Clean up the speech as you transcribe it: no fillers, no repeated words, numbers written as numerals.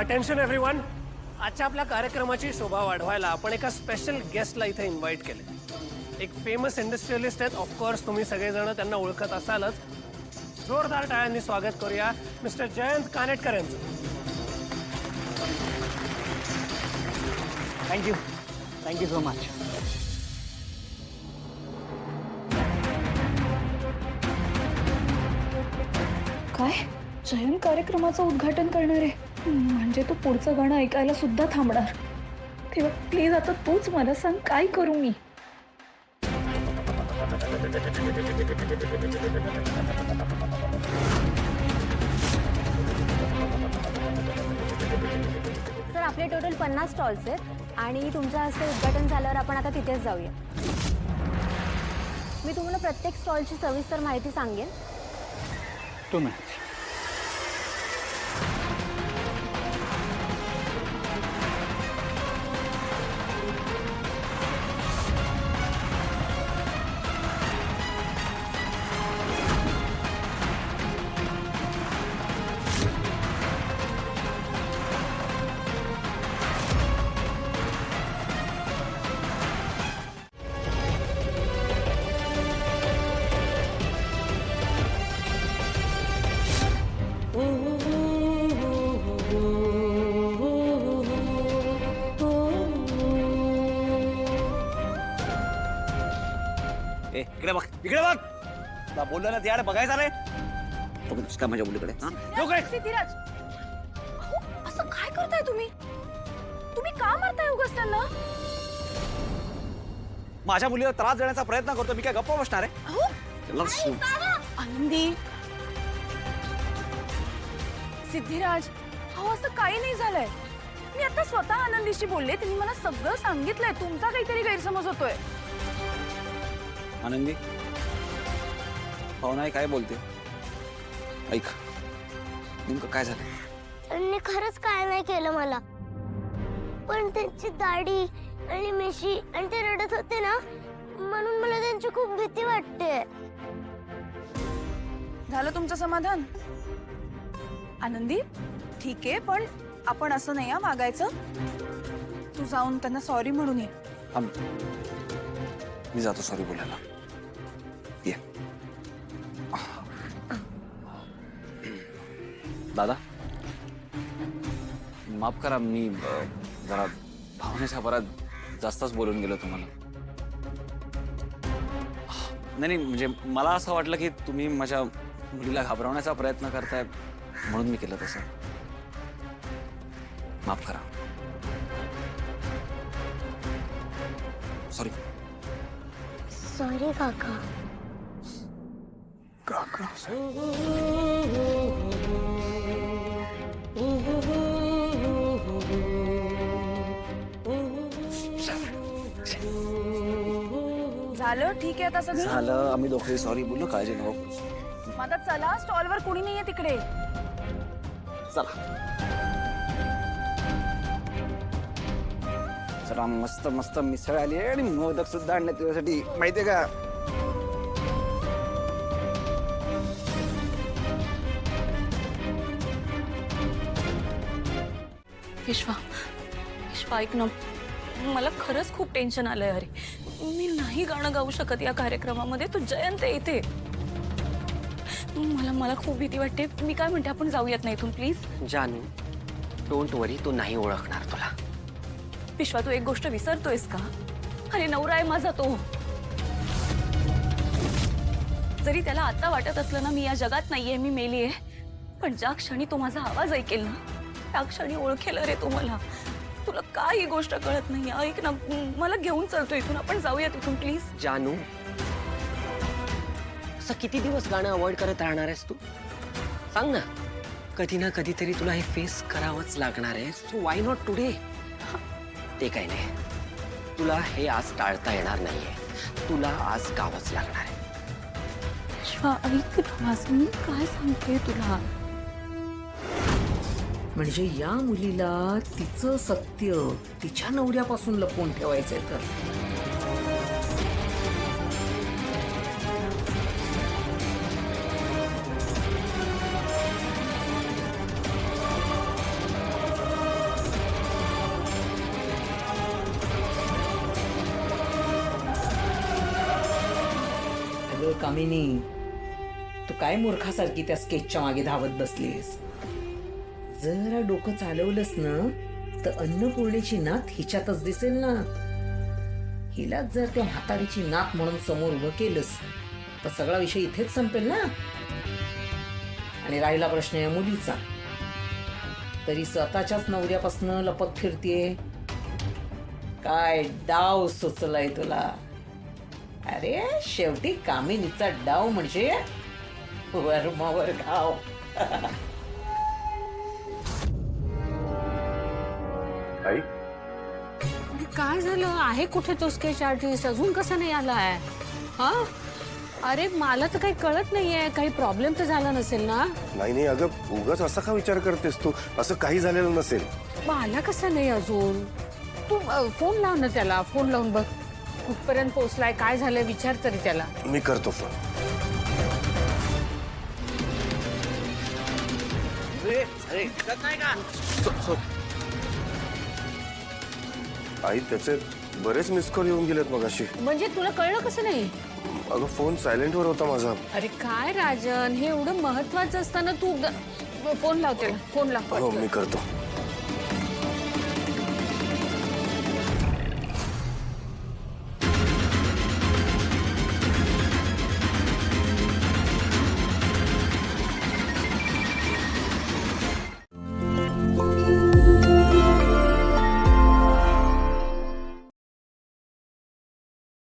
Attention everyone, आजच्या आपल्या कार्यक्रमाची शोभा वाढवायला आपण एका स्पेशल गेस्टला इथे इन्व्हाइट केले। एक फेमस इंडस्ट्रियलिस्ट आहेत, ऑफकोर्स तुम्ही सगळेजण त्यांना ओळखत असालच। जोरदार टाळ्यांनी स्वागत करूया मिस्टर जयंत कानेटकर यांचं। Thank you so much. काय जयंत कार्यक्रमाचं उद्घाटन करणार आहे म्हणजे तू पुढचं गाणं ऐकायला सुद्धा थांबणार। तेव्हा प्लीज आता तूच मला सांग काय करू मी। सर आपले टोटल 50 स्टॉल्स आहेत आणि तुमच्या हस्ते उद्घाटन झाल्यावर आपण आता तिथेच जाऊया। मी तुम्हाला प्रत्येक स्टॉलची सविस्तर माहिती सांगेन। 2 minutes। इकडे बघ, इकडे बघ। तुला बोललो ना त्याकडे बघायचं रे। बघ का माझ्या मुलीकडे। सिद्धिराज, असं काय करताय तुम्ही? तुम्ही का मारताय उगाच त्यांना? माझ्या मुलीला त्रास देण्याचा प्रयत्न करतो, मी काय गप्पा बसणार आहे? आनंदी, सिद्धिराज, हो असं काही नाही झालंय। मी आता स्वतः आनंदीशी बोलले, तिने मला सगळं सांगितलंय। तुमचा काहीतरी गैरसमज होतोय। आनंदी, भावना काय बोलते? ऐक, नेमकं काय झालं? त्यांनी खरंच काय नाही केलं मला, पण त्यांची दाढी आणि मिशी आणि ते रडत होते ना, म्हणून मला त्यांची खूप भीती वाटते। झालं तुमचं समाधान? आनंदी, ठीक आहे, पण आपण असं नाही मागायचं। तू जाऊन त्यांना सॉरी म्हणून ये। मी जातो सॉरी बोलायला। ये दादा, माफ करा, मी जरा भावनेच्या भरात जास्तच बोलून गेलो तुम्हाला। नाही म्हणजे मला असं वाटलं की तुम्ही माझ्या मुलीला घाबरवण्याचा प्रयत्न करताय म्हणून मी केलं तसं। माफ करा, सॉरी। सॉरी काका। काका झालं, ठीक आहे आता सगळं झालं, आम्ही दोघे सॉरी बोललो, काळजी नको। आता चला, स्टॉलवर कोणी नाहीये तिकडे। चला चला, मस्त मस्त मिसळ आली आणि मोदक सुद्धा आणले तुझ्यासाठी, माहितीये का? विश्वा ऐक ना, मला खरंच खूप टेन्शन आलंय। अरे मी नाही गाणं गाऊ शकत या कार्यक्रमामध्ये। तू जयंत येते, मला खूप भीती वाटते। मी काय म्हणते, आपण जाऊयात ना इथून प्लीज। जानू, डोंट वरी, तो नाही ओळखणार तुला। विश्वा, तू एक गोष्ट विसरतोयस का? अरे नवरा आहे माझा तो। जरी त्याला आता वाटत असलं ना मी या जगात नाहीये, मी मेलीये, पण ज्या क्षणी तो माझा आवाज ऐकेल ना, त्या क्षणी ओळखेल रे तो मला। तुला काय ही गोष्ट कळत नाही? ऐक ना, मला घेऊन चलतो इथून, आपण जाऊया तिथून प्लीज। जानू, असं किती दिवस गाणं अवॉइड करत राहणार आहेस तू? सांग ना, कधी ना कधीतरी तुला हे फेस करावंच लागणार आहे। So why not today? ते काही नाही, तुला हे आज टाळता येणार नाहीये, तुला आज गावंच लागणार आहे। विश्वा ऐक ना माझं, मी काय सांगते तुला। म्हणजे या मुलीला तिचं सत्य तिच्या नवऱ्यापासून लपवून ठेवायचंय तर कामिनी, तू काय मूर्खासारखी त्या स्केचच्या मागे धावत बसलीस. जरा डोकं चालवलंस ना तर अन्नपूर्णेची नात हिच्यातच दिसेल ना. हिलाच जर त्या म्हातारीची नात म्हणून समोर उभं केलंस तर सगळा विषय इथेच संपेल ना. आणि राहिला प्रश्न या मुलीचा, तरी स्वतःच्याच नवऱ्यापासून लपत फिरतीये. काय डाव सुचलाय तुला? अरे शेवटी कामिनीचा डाव म्हणजे वर्मावर घाव. आई काय झालं आहे? कुठे तो स्केच आर्टिस्ट अजून कसा नाही आलाय? हा, अरे मला तर काही कळत नाहीये. काही प्रॉब्लेम तर झाला नसेल ना? नाही अगं उगाच असा का विचार करतेस तू? असं काही झालेलं नसेल. मग आला कसा नाही अजून? तू फोन लाव ना त्याला. फोन लावून बघ कुठपर्यंत पोहोचलाय, काय झालंय विचार तरी त्याला. मी करतो फोन. आई त्याचे बरेच मिस कॉल येऊन गेलेत मगाशी. म्हणजे तुला कळलं कसं नाही? अगं फोन सायलेंटवर होता माझा. अरे काय राजन, हे एवढं महत्वाचं असताना तू फोन लाव त्याला. फोन लाव. हो मी करतो.